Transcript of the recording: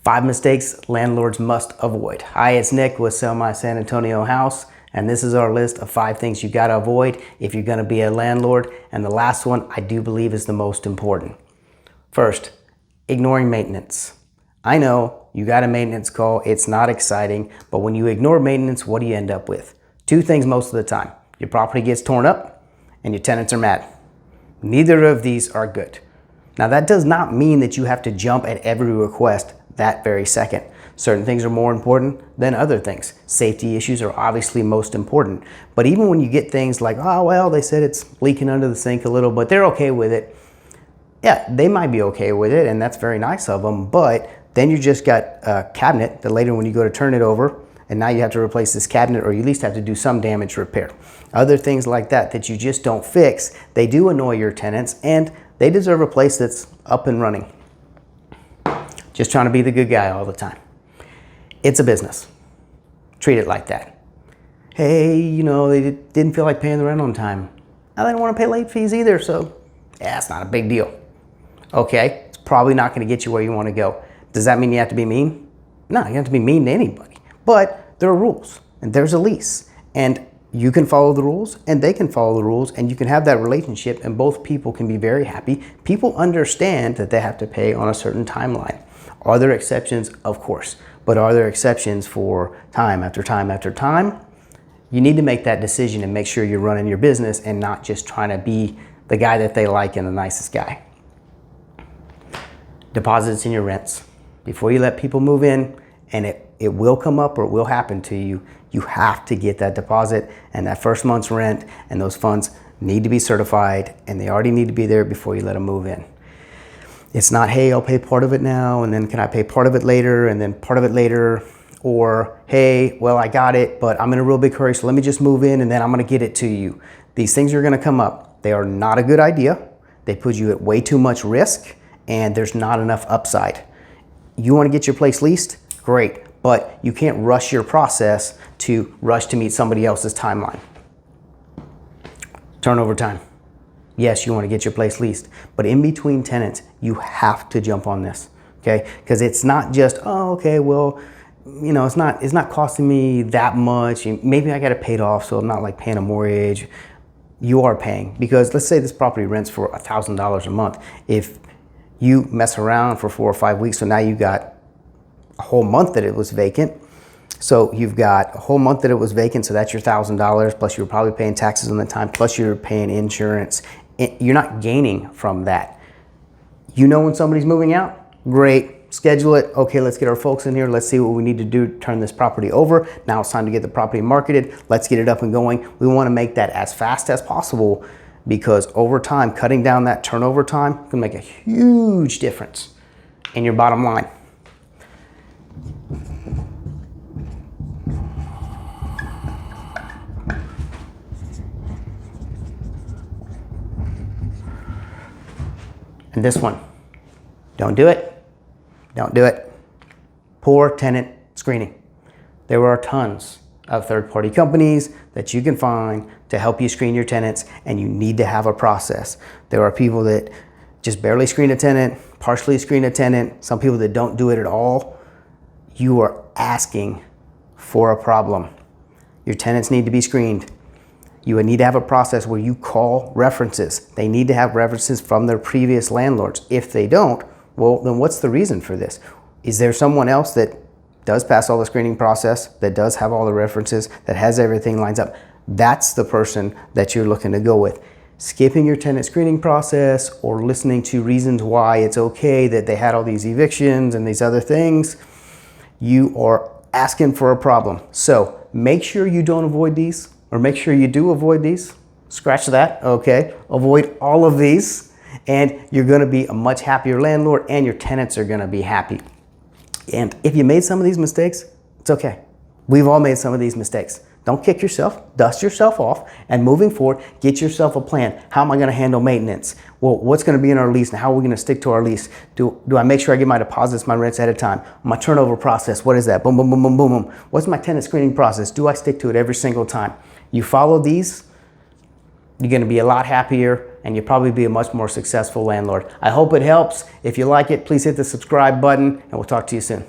5 mistakes landlords must avoid. Hi, it's Nick with Sell My San Antonio House, and this is our list of 5 things you gotta avoid if you're gonna be a landlord. And the last one I do believe is the most important. First, ignoring maintenance. I know you got a maintenance call, it's not exciting, but when you ignore maintenance, what do you end up with? 2 things most of the time. Your property gets torn up and your tenants are mad. Neither of these are good. Now that does not mean that you have to jump at every request that very second. Certain things are more important than other things. Safety issues are obviously most important. But even when you get things like, oh, well, they said it's leaking under the sink a little, but they're okay with it. Yeah, they might be okay with it, and that's very nice of them, but then you just got a cabinet that later when you go to turn it over, and now you have to replace this cabinet, or you at least have to do some damage repair. Other things like that that you just don't fix, they do annoy your tenants, and they deserve a place that's up and running. Just trying to be the good guy all the time. It's a business. Treat it like that. Hey, you know, they didn't feel like paying the rent on time. Now they don't want to pay late fees either, so yeah, it's not a big deal. Okay, it's probably not going to get you where you want to go. Does that mean you have to be mean? No, you don't have to be mean to anybody. But there are rules, and there's a lease, and you can follow the rules, and they can follow the rules, and you can have that relationship, and both people can be very happy. People understand that they have to pay on a certain timeline. Are there exceptions? Of course. But are there exceptions for time after time after time? You need to make that decision and make sure you're running your business and not just trying to be the guy that they like and the nicest guy. Deposits in your rents. Before you let people move in, and it will come up or it will happen to you, you have to get that deposit and that first month's rent, and those funds need to be certified, and they already need to be there before you let them move in. It's not, hey, I'll pay part of it now, and then can I pay part of it later, and then part of it later, or hey, well, I got it, but I'm in a real big hurry, so let me just move in and then I'm gonna get it to you. These things are gonna come up. They are not a good idea. They put you at way too much risk, and there's not enough upside. You wanna get your place leased? Great, but you can't rush your process to rush to meet somebody else's timeline. Turnover time. Yes, you want to get your place leased, but in between tenants, you have to jump on this, okay? Because it's not just, oh, okay, well, you know, it's not costing me that much. Maybe I got it paid off, so I'm not like paying a mortgage. You are paying, because let's say this property rents for $1,000 a month. If you mess around for 4 or 5 weeks, so now you got a whole month that it was vacant. So you've got a whole month that it was vacant, so that's your $1,000, plus you're probably paying taxes on the time, plus you're paying insurance. You're not gaining from that. You know when somebody's moving out? Great, schedule it. Okay, let's get our folks in here. Let's see what we need to do to turn this property over. Now it's time to get the property marketed. Let's get it up and going. We want to make that as fast as possible, because over time, cutting down that turnover time can make a huge difference in your bottom line. And this one, don't do it. Don't do it. Poor tenant screening. There are tons of third-party companies that you can find to help you screen your tenants, and you need to have a process. There are people that just barely screen a tenant, partially screen a tenant, some people that don't do it at all. You are asking for a problem. Your tenants need to be screened. You would need to have a process where you call references. They need to have references from their previous landlords. If they don't, well, then what's the reason for this? Is there someone else that does pass all the screening process, that does have all the references, that has everything lines up? That's the person that you're looking to go with. Skipping your tenant screening process or listening to reasons why it's okay that they had all these evictions and these other things, you are asking for a problem. So make sure you don't avoid these. Or make sure you do avoid these. Scratch that, okay? Avoid all of these, and you're gonna be a much happier landlord, and your tenants are gonna be happy. And if you made some of these mistakes, it's okay. We've all made some of these mistakes. Don't kick yourself, dust yourself off, and moving forward, get yourself a plan. How am I gonna handle maintenance? Well, what's gonna be in our lease, and how are we gonna stick to our lease? Do I make sure I get my deposits, my rents ahead of time? My turnover process, what is that? Boom, boom, boom, boom, boom, boom. What's my tenant screening process? Do I stick to it every single time? You follow these, you're gonna be a lot happier, and you'll probably be a much more successful landlord. I hope it helps. If you like it, please hit the subscribe button, and we'll talk to you soon.